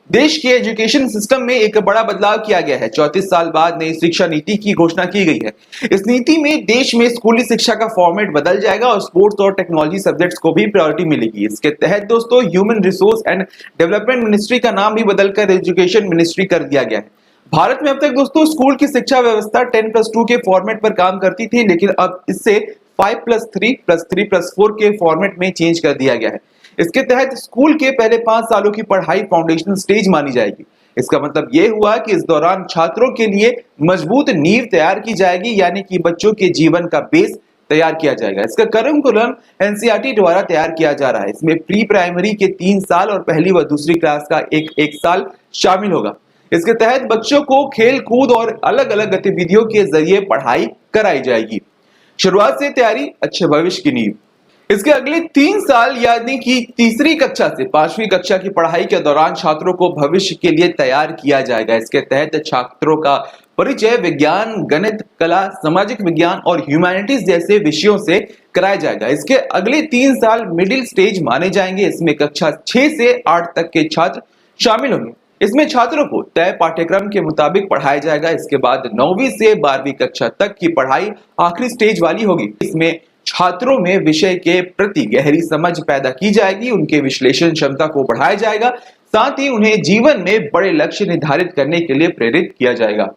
देश के education system में एक बड़ा बदलाव किया गया है। 34 साल बाद नई शिक्षा नीति की घोषणा की गई है। इस नीति में देश में स्कूली शिक्षा का फॉर्मेट बदल जाएगा और स्पोर्ट्स और टेक्नोलॉजी सब्जेक्ट्स को भी प्रायोरिटी मिलेगी। इसके तहत दोस्तों human resource and development ministry का नाम भी बदलकर एजुकेशन मिनिस्ट्री कर दिया गया है। भारत में अब तक दोस्तों स्कूल की शिक्षा व्यवस्था 10+2 के फॉर्मेट पर काम करती थी, लेकिन अब इससे 5+3+3+4 के फॉर्मेट में चेंज कर दिया गया है। इसके तहत स्कूल के पहले 5 सालों की पढ़ाई फाउंडेशनल स्टेज मानी जाएगी। इसका मतलब यह हुआ कि इस दौरान छात्रों के लिए मजबूत नींव तैयार की जाएगी, यानी कि बच्चों के जीवन का बेस तैयार किया जाएगा। इसका करिकुलम एनसीईआरटी द्वारा तैयार किया जा रहा है। इसमें प्री प्राइमरी के 3 साल और पहली व दूसरी क्लास का एक साल शामिल होगा। इसके तहत बच्चों को खेल कूद और अलग अलग गतिविधियों के जरिए पढ़ाई कराई जाएगी। शुरुआत से तैयारी, अच्छे भविष्य की नींव। इसके अगले 3 साल यानी कि तीसरी कक्षा से 5वीं कक्षा की पढ़ाई के दौरान छात्रों को भविष्य के लिए तैयार किया जाएगा। इसके तहत छात्रों का परिचय विज्ञान, गणित, कला, सामाजिक विज्ञान और ह्यूमैनिटीज जैसे विषयों से कराया जाएगा। इसके अगले 3 साल मिडिल स्टेज माने जाएंगे। इसमें कक्षा 6 से 8 तक के छात्र शामिल होंगे। इसमें छात्रों को तय पाठ्यक्रम के मुताबिक पढ़ाया जाएगा। इसके बाद 9वीं से 12वीं कक्षा तक की पढ़ाई आखिरी स्टेज वाली होगी। इसमें छात्रों में विषय के प्रति गहरी समझ पैदा की जाएगी, उनके विश्लेषण क्षमता को बढ़ाया जाएगा, साथ ही उन्हें जीवन में बड़े लक्ष्य निर्धारित करने के लिए प्रेरित किया जाएगा।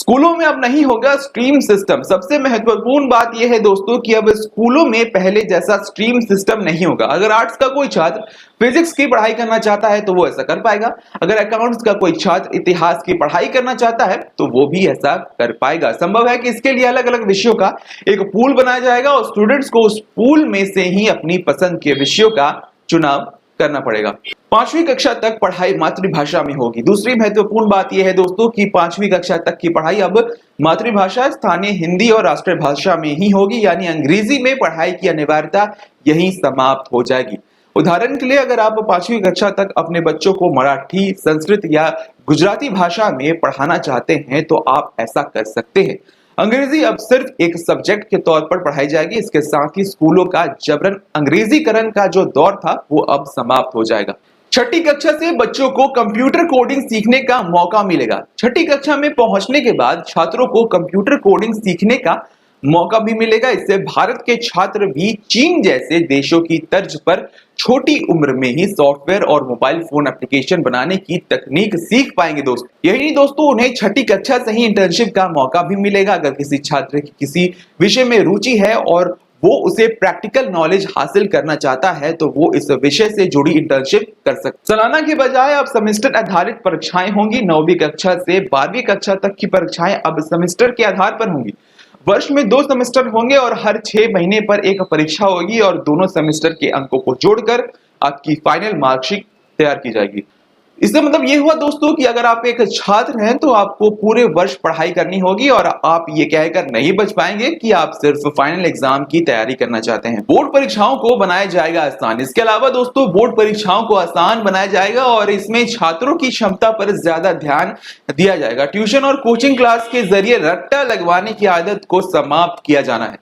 स्कूलों में अब नहीं होगा स्ट्रीम सिस्टम। सबसे महत्वपूर्ण बात यह है दोस्तों कि अब स्कूलों में पहले जैसा स्ट्रीम सिस्टम नहीं होगा। अगर आर्ट्स का कोई छात्र फिजिक्स की पढ़ाई करना चाहता है तो वो ऐसा कर पाएगा। अगर अकाउंट्स का कोई छात्र इतिहास की पढ़ाई करना चाहता है तो वो भी ऐसा कर पाएगा। संभव है कि इसके लिए अलग अलग विषयों का एक पूल बनाया जाएगा और स्टूडेंट्स को उस पूल में से ही अपनी पसंद के विषयों का चुनाव करना पड़ेगा। 5वीं कक्षा तक पढ़ाई मातृभाषा में होगी। दूसरी महत्वपूर्ण बात यह है दोस्तों कि 5वीं कक्षा तक की पढ़ाई अब मातृभाषा, स्थानीय हिंदी और राष्ट्रीय भाषा में ही होगी, यानी अंग्रेजी में पढ़ाई की अनिवार्यता यहीं समाप्त हो जाएगी। उदाहरण के लिए अगर आप 5वीं कक्षा तक अपने बच्चों को मराठी, संस्कृत या गुजराती भाषा में पढ़ाना चाहते हैं तो आप ऐसा कर सकते हैं। अंग्रेजी अब सिर्फ एक सब्जेक्ट के तौर पर पढ़ाई जाएगी। इसके साथ ही स्कूलों का जबरन अंग्रेजीकरण का जो दौर था वो अब समाप्त हो जाएगा। 6ठी कक्षा से बच्चों को कंप्यूटर कोडिंग सीखने का मौका मिलेगा। 6ठी कक्षा में पहुंचने के बाद छात्रों को कंप्यूटर कोडिंग सीखने का मौका भी मिलेगा। इससे भारत के छात्र भी चीन जैसे देशों की तर्ज पर छोटी उम्र में ही सॉफ्टवेयर और मोबाइल फोन एप्लीकेशन बनाने की तकनीक सीख पाएंगे दोस्तों। यही दोस्तों, उन्हें 6ठी कक्षा से ही इंटर्नशिप का मौका भी मिलेगा। अगर किसी छात्र की किसी विषय में रुचि है और वो उसे प्रैक्टिकल नॉलेज हासिल करना चाहता है तो वो इस विषय से जुड़ी इंटर्नशिप कर सकते। सालाना के बजाय अब सेमेस्टर आधारित परीक्षाएं होंगी। 9वीं कक्षा से 12वीं कक्षा तक की परीक्षाएं अब सेमेस्टर के आधार पर होंगी। वर्ष में 2 सेमेस्टर होंगे और हर 6 महीने पर एक परीक्षा होगी और दोनों सेमेस्टर के अंकों को जोड़कर आपकी फाइनल मार्कशीट तैयार की जाएगी। इसका मतलब ये हुआ दोस्तों कि अगर आप एक छात्र हैं तो आपको पूरे वर्ष पढ़ाई करनी होगी और आप ये कहकर नहीं बच पाएंगे कि आप सिर्फ फाइनल एग्जाम की तैयारी करना चाहते हैं। बोर्ड परीक्षाओं को बनाया जाएगा आसान। इसके अलावा दोस्तों बोर्ड परीक्षाओं को आसान बनाया जाएगा और इसमें छात्रों की क्षमता पर ज्यादा ध्यान दिया जाएगा। ट्यूशन और कोचिंग क्लास के जरिए रट्टा लगवाने की आदत को समाप्त किया जाना है।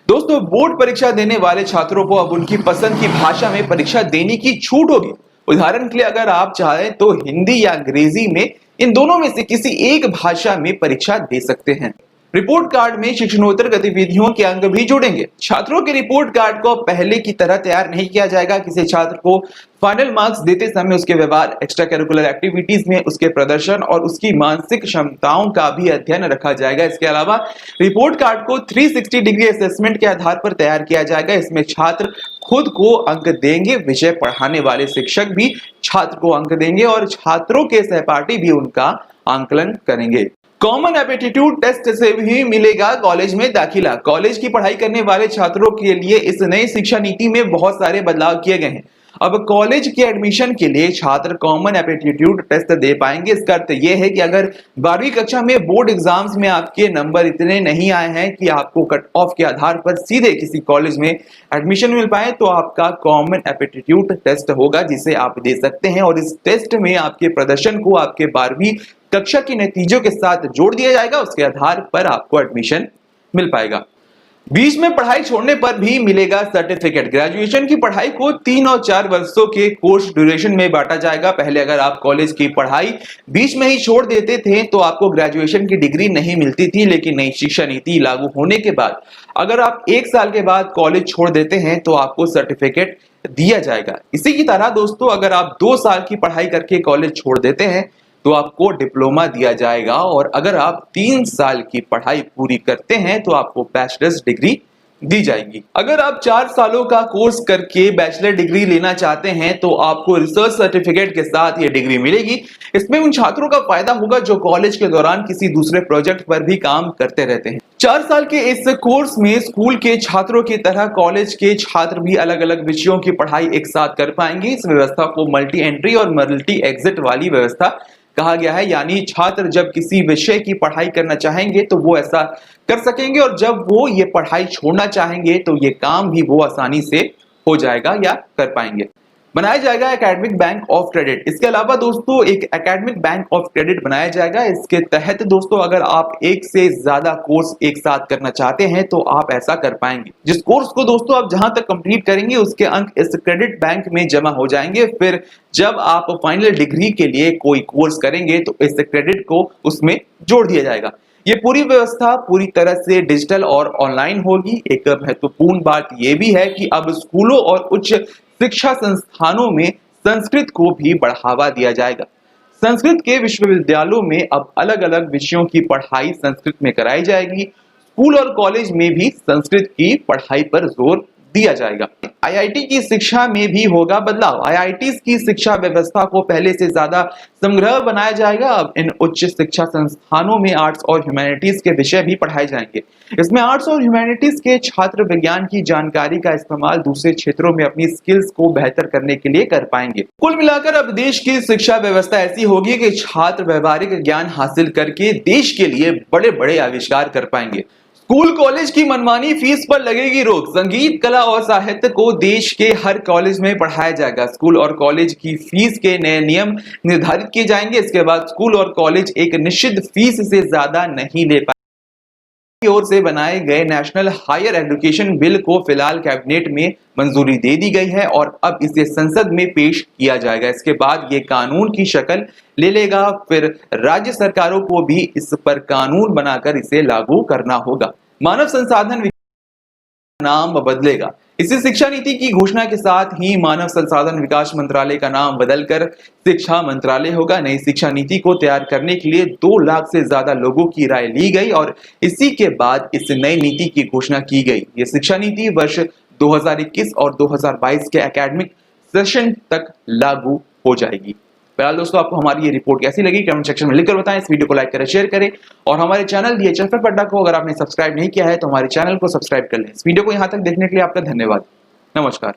दोस्तों, बोर्ड परीक्षा देने वाले छात्रों को अब उनकी पसंद की भाषा में परीक्षा देने की छूट होगी। उदाहरण के लिए अगर आप चाहें तो हिंदी या अंग्रेजी में इन दोनों में से किसी एक भाषा में परीक्षा दे सकते हैं। रिपोर्ट कार्ड में शिक्षणोत्तर गतिविधियों के अंग भी जुड़ेंगे। छात्रों के रिपोर्ट कार्ड को पहले की तरह तैयार नहीं किया जाएगा। किसी छात्र को फाइनल मार्क्स देते समय उसके व्यवहार, एक्स्ट्रा करिकुलर एक्टिविटीज में उसके प्रदर्शन और उसकी मानसिक क्षमताओं का भी अध्ययन रखा जाएगा। इसके अलावा रिपोर्ट कार्ड को 360 डिग्री असेसमेंट के आधार पर तैयार किया जाएगा। इसमें छात्र खुद को अंक देंगे, विषय पढ़ाने वाले शिक्षक भी छात्र को अंक देंगे और छात्रों के सहपाठी भी उनका आंकलन करेंगे। कॉमन एप्टीट्यूड टेस्ट से भी मिलेगा कॉलेज में दाखिला। कॉलेज की पढ़ाई करने वाले छात्रों के लिए इस नई शिक्षा नीति में बहुत सारे बदलाव किए गए हैं। अब कॉलेज के एडमिशन के लिए छात्र कॉमन एप्टीट्यूड टेस्ट दे पाएंगे। इसका अर्थ यह है कि अगर 12वीं कक्षा में बोर्ड एग्जाम्स में आपके नंबर इतने नहीं आए हैं कि आपको कट ऑफ के आधार पर सीधे किसी कॉलेज में एडमिशन मिल पाए तो आपका कॉमन एप्टीट्यूड टेस्ट होगा जिसे आप दे सकते हैं और इस टेस्ट में आपके प्रदर्शन को आपके 12वीं कक्षा के नतीजों के साथ जोड़ दिया जाएगा। उसके आधार पर आपको एडमिशन मिल पाएगा। बीच में पढ़ाई छोड़ने पर भी मिलेगा सर्टिफिकेट। ग्रेजुएशन की पढ़ाई को 3 और 4 वर्षों के कोर्स ड्यूरेशन में बांटा जाएगा। पहले अगर आप कॉलेज की पढ़ाई बीच में ही छोड़ देते थे तो आपको ग्रेजुएशन की डिग्री नहीं मिलती थी, लेकिन नई शिक्षा नीति लागू होने के बाद अगर आप 1 साल के बाद कॉलेज छोड़ देते हैं तो आपको सर्टिफिकेट दिया जाएगा। इसी की तरह दोस्तों, अगर आप 2 साल की पढ़ाई करके कॉलेज छोड़ देते हैं तो आपको डिप्लोमा दिया जाएगा, और अगर आप 3 साल की पढ़ाई पूरी करते हैं तो आपको बैचलर्स डिग्री दी जाएगी। अगर आप 4 सालों का कोर्स करके बैचलर डिग्री लेना चाहते हैं तो आपको रिसर्च सर्टिफिकेट के साथ ये डिग्री मिलेगी। इसमें उन छात्रों का फायदा होगा जो कॉलेज के दौरान किसी दूसरे प्रोजेक्ट पर भी काम करते रहते हैं। 4 साल के इस कोर्स में स्कूल के छात्रों की तरह कॉलेज के छात्र भी अलग अलग विषयों की पढ़ाई एक साथ कर पाएंगे। इस व्यवस्था को मल्टी एंट्री और मल्टी एग्जिट वाली व्यवस्था कहा गया है, यानी छात्र जब किसी विषय की पढ़ाई करना चाहेंगे तो वो ऐसा कर सकेंगे, और जब वो ये पढ़ाई छोड़ना चाहेंगे तो ये काम भी वो आसानी से हो जाएगा या कर पाएंगे। बनाया जाएगा एकेडमिक बैंक ऑफ क्रेडिट। इसके अलावा दोस्तों एक एकेडमिक बैंक ऑफ क्रेडिट बनाया जाएगा। इसके तहत दोस्तों अगर आप एक से ज्यादा कोर्स एक साथ करना चाहते हैं तो आप ऐसा कर पाएंगे। जिस कोर्स को दोस्तों आप जहां तक कंप्लीट करेंगे उसके अंक इस क्रेडिट बैंक में जमा हो जाएंगे। फिर जब आप फाइनल डिग्री के लिए कोई कोर्स करेंगे तो इस क्रेडिट को उसमें जोड़ दिया जाएगा। ये पूरी व्यवस्था पूरी तरह से डिजिटल और ऑनलाइन होगी। एक महत्वपूर्ण बात यह भी है कि अब स्कूलों और उच्च शिक्षा संस्थानों में संस्कृत को भी बढ़ावा दिया जाएगा। संस्कृत के विश्वविद्यालयों में अब अलग अलग विषयों की पढ़ाई संस्कृत में कराई जाएगी। स्कूल और कॉलेज में भी संस्कृत की पढ़ाई पर जोर दिया जाएगा। आईआईटी की शिक्षा में भी होगा बदलाव। आईआईटी की शिक्षा व्यवस्था को पहले से ज्यादा समग्र बनाया जाएगा। अब इन उच्च शिक्षा संस्थानों में आर्ट्स और ह्यूमैनिटीज के विषय भी पढ़ाए जाएंगे। इसमें आर्ट्स और ह्यूमैनिटीज के छात्र विज्ञान की जानकारी का इस्तेमाल दूसरे क्षेत्रों में अपनी स्किल्स को बेहतर करने के लिए कर पाएंगे। कुल मिलाकर अब देश की शिक्षा व्यवस्था ऐसी होगी कि छात्र व्यवहारिक ज्ञान हासिल करके देश के लिए बड़े बड़े आविष्कार कर पाएंगे। स्कूल कॉलेज की मनमानी फीस पर लगेगी रोक। संगीत, कला और साहित्य को देश के हर कॉलेज में पढ़ाया जाएगा। स्कूल और कॉलेज की फीस के नए नियम निर्धारित किए जाएंगे। इसके बाद स्कूल और कॉलेज एक निश्चित फीस से ज्यादा नहीं ले पाएंगे। की ओर से बनाए गए नेशनल हायर एजुकेशन बिल को फिलहाल कैबिनेट में मंजूरी दे दी गई है और अब इसे संसद में पेश किया जाएगा। इसके बाद ये कानून की शक्ल ले लेगा। फिर राज्य सरकारों को भी इस पर कानून बनाकर इसे लागू करना होगा। मानव संसाधन नाम बदलेगा। इसी शिक्षा नीति की घोषणा के साथ ही मानव संसाधन विकास मंत्रालय का नाम बदलकर शिक्षा मंत्रालय होगा। नई शिक्षा नीति को तैयार करने के लिए 2 लाख से ज्यादा लोगों की राय ली गई और इसी के बाद इस नई नीति की घोषणा की गई। ये शिक्षा नीति वर्ष 2021 और 2022 के एकेडमिक सेशन तक लागू हो जाएगी। फिलहाल दोस्तों आपको हमारी ये रिपोर्ट कैसी लगी कमेंट सेक्शन में लिखकर बताएं। इस वीडियो को लाइक करें, शेयर करें और हमारे चैनल DHL अड्डा को अगर आपने सब्सक्राइब नहीं किया है तो हमारे चैनल को सब्सक्राइब कर लें। इस वीडियो को यहाँ तक देखने के लिए आपका धन्यवाद। नमस्कार।